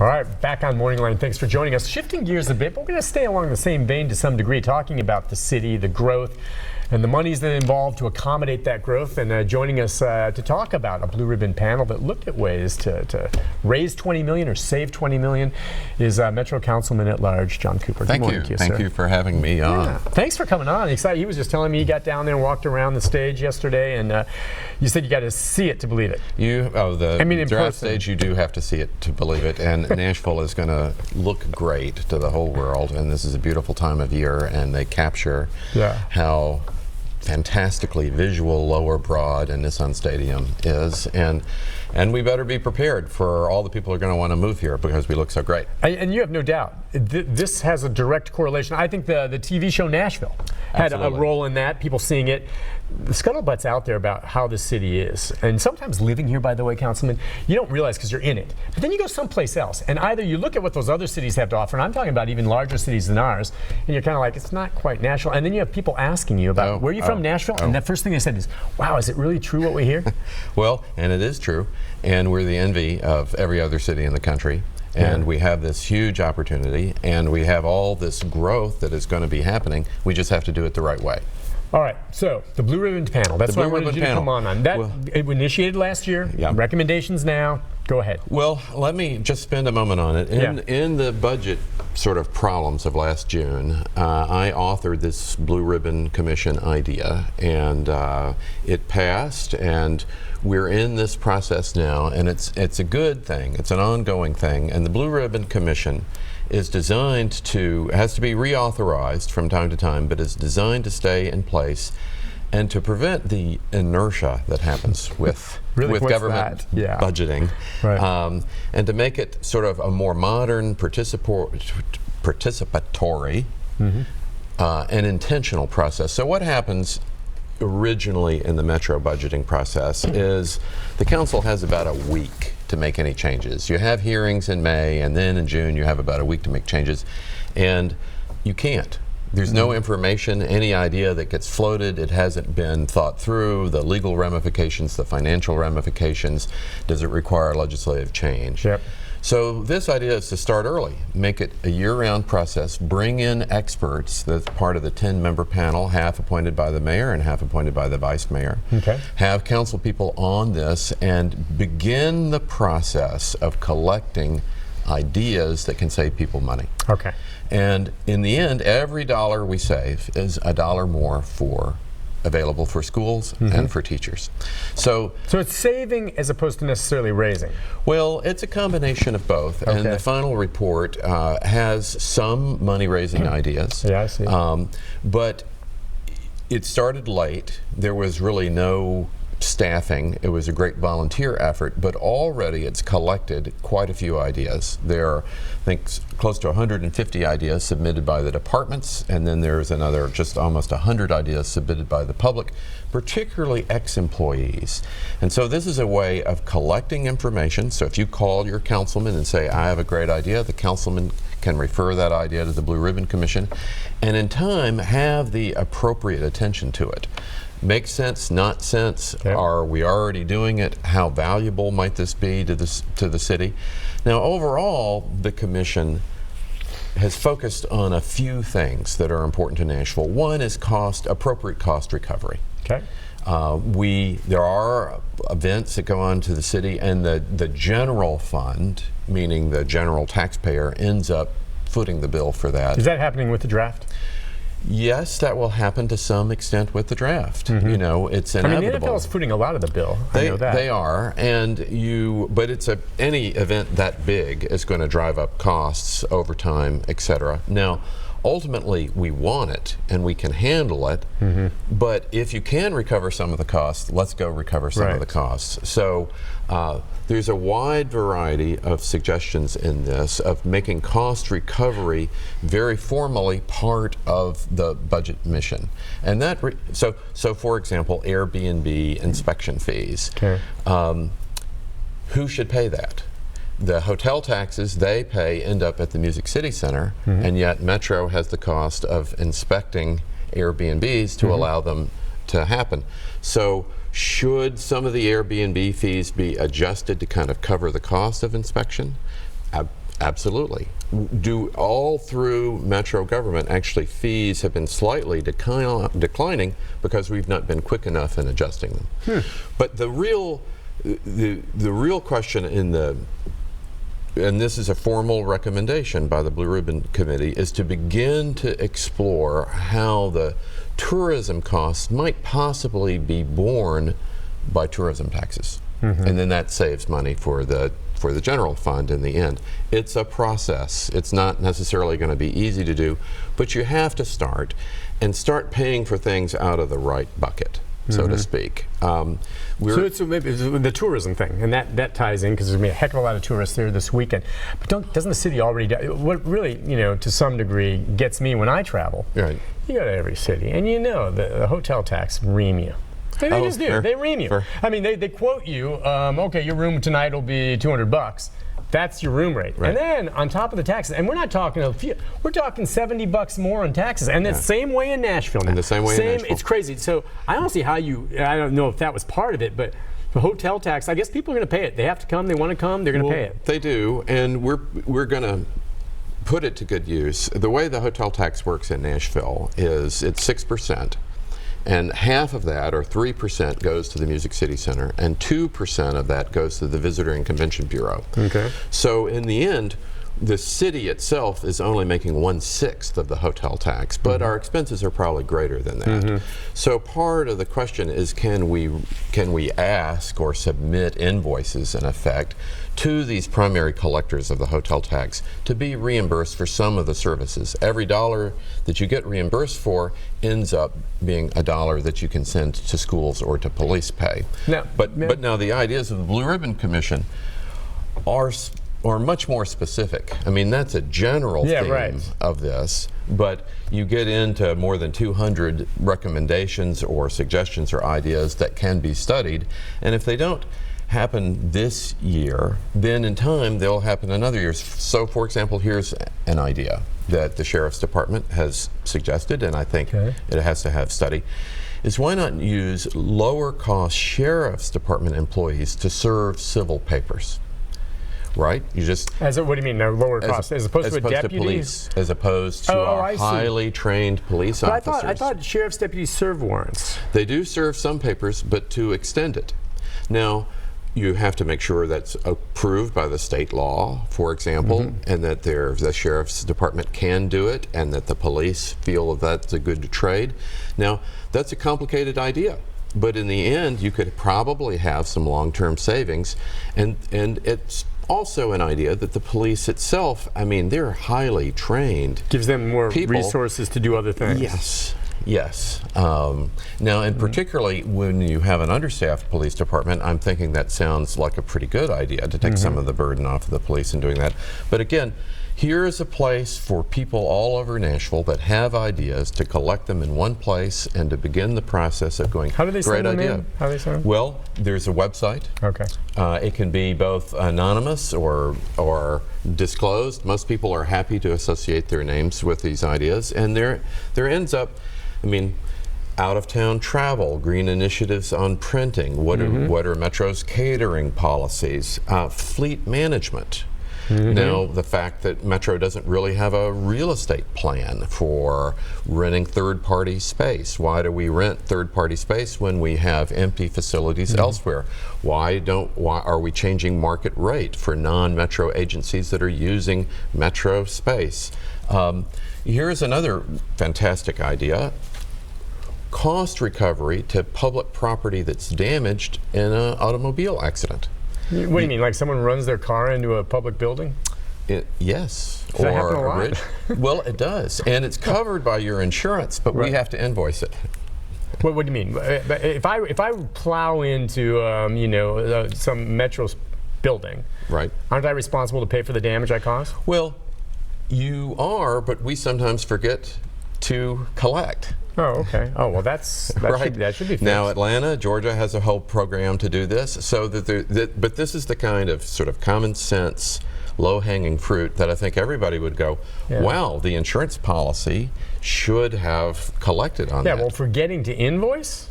All right, back on Morning Line. Thanks for joining us. Shifting gears a bit, but we're going to stay along the same vein to some degree, talking about the city, the growth, and the monies that are involved to accommodate that growth. And joining us to talk about a blue ribbon panel that looked at ways to raise $20 million or save $20 million is Metro Councilman at Large, John Cooper. Thank you. Thank you for having me on. Yeah. Thanks for coming on. Excited. He was just telling me he got down there and walked around the stage yesterday, and you said you got to see it to believe it. The draft stage, you do have to see it to believe it. And Nashville is going to look great to the whole world. And this is a beautiful time of year, and they capture how fantastically visual Lower Broad and Nissan Stadium is, and we better be prepared for all the people who are going to want to move here because we look so great. And you have no doubt this has a direct correlation. I think the TV show Nashville had a role in that, people seeing it. The scuttlebutt's out there about how the city is, and sometimes living here, by the way, Councilman, you don't realize because you're in it, but then you go someplace else, and either you look at what those other cities have to offer, and I'm talking about even larger cities than ours, and you're kind of like, it's not quite Nashville, and then you have people asking you about, where are you from, Nashville? And that first thing they said is, wow, is it really true what we hear? Well, and it is true, and we're the envy of every other city in the country. And we have this huge opportunity, and we have all this growth that is going to be happening. We just have to do it the right way. All right, so the Blue Ribbon Panel, that's what I wanted you to come on. That it initiated last year, recommendations now, go ahead. Well, let me just spend a moment on it. In the budget sort of problems of last June, I authored this Blue Ribbon Commission idea, and it passed, and we're in this process now, and it's a good thing, it's an ongoing thing, and the Blue Ribbon Commission is designed to, has to be reauthorized from time to time, but is designed to stay in place and to prevent the inertia that happens with government budgeting, and to make it sort of a more modern, participatory, and intentional process. So what happens originally in the Metro budgeting process is the council has about a week to make any changes. You have hearings in May, and then in June you have about a week to make changes, and you can't. There's no information, any idea that gets floated, it hasn't been thought through, the legal ramifications, the financial ramifications, does it require legislative change? So this idea is to start early, make it a year-round process, bring in experts, that's part of the 10-member panel, half appointed by the mayor and half appointed by the vice mayor. Have council people on this and begin the process of collecting ideas that can save people money. And in the end, every dollar we save is a dollar more available for schools and for teachers. So it's saving as opposed to necessarily raising? Well, it's a combination of both, and the final report has some money-raising ideas. I see. But it started late. There was really no staffing. It was a great volunteer effort, but already it's collected quite a few ideas. There are, I think, close to 150 ideas submitted by the departments, and then there's another just almost 100 ideas submitted by the public, particularly ex-employees. And so this is a way of collecting information. So if you call your councilman and say, I have a great idea, the councilman can refer that idea to the Blue Ribbon Commission, and in time have the appropriate attention to it. Make sense, not sense, are we already doing it? How valuable might this be to the city? Now overall, the commission has focused on a few things that are important to Nashville. One is appropriate cost recovery. There are events that go on to the city, and the general fund, meaning the general taxpayer, ends up footing the bill for that. Is that happening with the draft? Yes, that will happen to some extent with the draft. You know, it's inevitable. I mean, the NFL is footing a lot of the bill. I know that. They are, but it's any event that big is going to drive up costs over time, etc. Now, ultimately, we want it and we can handle it, but if you can recover some of the costs, let's go recover some of the costs. So there's a wide variety of suggestions in this of making cost recovery very formally part of the budget mission. And that, so for example, Airbnb inspection fees. Who should pay that? The hotel taxes they pay end up at the Music City Center, and yet Metro has the cost of inspecting Airbnbs to allow them to happen. So should some of the Airbnb fees be adjusted to kind of cover the cost of inspection? Absolutely. Do all through Metro government, actually fees have been slightly declining because we've not been quick enough in adjusting them. But the real question and this is a formal recommendation by the Blue Ribbon Committee, is to begin to explore how the tourism costs might possibly be borne by tourism taxes. And then that saves money for the general fund in the end. It's a process. It's not necessarily going to be easy to do, but you have to start paying for things out of the right bucket, so to speak. So it's maybe the tourism thing, and that ties in because there's going to be a heck of a lot of tourists there this weekend. But doesn't the city already do? What really, to some degree, gets me when I travel? Right. You go to every city, and the hotel tax ream you. They just do. They ream you. I mean, they quote you. Okay, your room tonight will be $200. That's your room rate. Right. And then on top of the taxes, and we're not talking we're talking $70 more on taxes. And the same way in Nashville now. And the same way in Nashville. It's crazy. So I don't see how I don't know if that was part of it, but the hotel tax, I guess people are going to pay it. They have to come, they want to come, they're going to pay it. They do, and we're going to put it to good use. The way the hotel tax works in Nashville is it's 6%. And half of that, or 3%, goes to the Music City Center, and 2% of that goes to the Visitor and Convention Bureau. Okay. So in the end, the city itself is only making 1/6 of the hotel tax, but our expenses are probably greater than that. So part of the question is, can we ask or submit invoices, in effect, to these primary collectors of the hotel tax to be reimbursed for some of the services? Every dollar that you get reimbursed for ends up being a dollar that you can send to schools or to police pay. But now the ideas of the Blue Ribbon Commission are much more specific. I mean, that's a general theme of this, but you get into more than 200 recommendations or suggestions or ideas that can be studied, and if they don't happen this year, then in time they'll happen in other years. So, for example, here's an idea that the Sheriff's Department has suggested, and I think it has to have study, is why not use lower cost Sheriff's Department employees to serve civil papers? Right? You just what do you mean, lower cost? As opposed to a deputy? Police, as opposed to a highly trained police officers. I thought sheriff's deputies serve warrants. They do serve some papers, but to extend it. Now, you have to make sure that's approved by the state law, for example, and that the sheriff's department can do it, and that the police feel that's a good trade. Now, that's a complicated idea. But in the end, you could probably have some long-term savings, and it's also an idea that the police itself, I mean, they're highly trained. Gives them more resources to do other things. Yes. Now, and particularly when you have an understaffed police department, I'm thinking that sounds like a pretty good idea to take some of the burden off of the police in doing that. But again, here is a place for people all over Nashville that have ideas to collect them in one place and to begin the process of going, how do they great send idea. Them in? How do they send them? Well, there's a website. Okay. It can be both anonymous or disclosed. Most people are happy to associate their names with these ideas, and there ends up, I mean, out-of-town travel, green initiatives on printing, what are Metro's catering policies, fleet management. Now, the fact that Metro doesn't really have a real estate plan for renting third-party space. Why do we rent third-party space when we have empty facilities elsewhere? Why are we changing market rate for non-Metro agencies that are using Metro space? Here's another fantastic idea. Cost recovery to public property that's damaged in an automobile accident. What do you mean, like someone runs their car into a public building? Yes. Does that happen a lot? Well, it does, and it's covered by your insurance, but we have to invoice it. What do you mean? If I plow into some Metro building, aren't I responsible to pay for the damage I caused? Well, you are, but we sometimes forget to collect. Oh, okay. Oh, well, that should be fixed. Now, Atlanta, Georgia has a whole program to do this. So but this is the kind of sort of common sense, low-hanging fruit that I think everybody would go, wow, the insurance policy should have collected on that. Yeah, well, forgetting to invoice?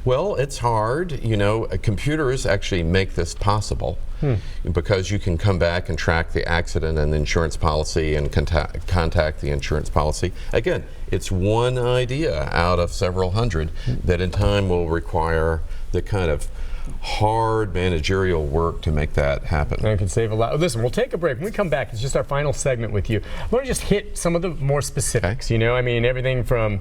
Well, it's hard. You know, computers actually make this possible because you can come back and track the accident and the insurance policy and contact the insurance policy. Again, it's one idea out of several hundred that in time will require the kind of hard managerial work to make that happen. And it can save a lot. Listen, we'll take a break. When we come back, it's just our final segment with you. I want to just hit some of the more specifics, you know, I mean, everything from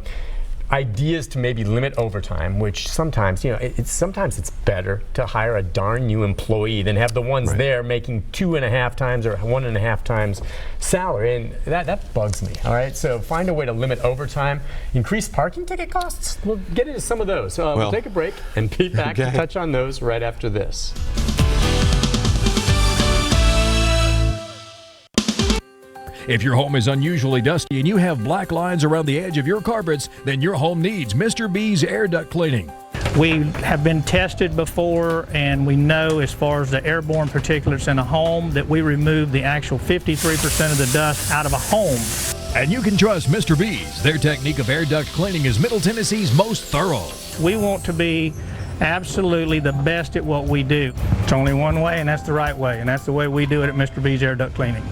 ideas to maybe limit overtime, which sometimes, you know, sometimes it's better to hire a darn new employee than have the ones there making 2.5 times or 1.5 times salary, and that bugs me. All right, so find a way to limit overtime, increase parking ticket costs. We'll get into some of those. So we'll take a break and be back to touch on those right after this. If your home is unusually dusty and you have black lines around the edge of your carpets, then your home needs Mr. B's air duct cleaning. We have been tested before, and we know as far as the airborne particulates in a home that we remove the actual 53% of the dust out of a home. And you can trust Mr. B's. Their technique of air duct cleaning is Middle Tennessee's most thorough. We want to be absolutely the best at what we do. It's only one way, and that's the right way, and that's the way we do it at Mr. B's Air Duct Cleaning.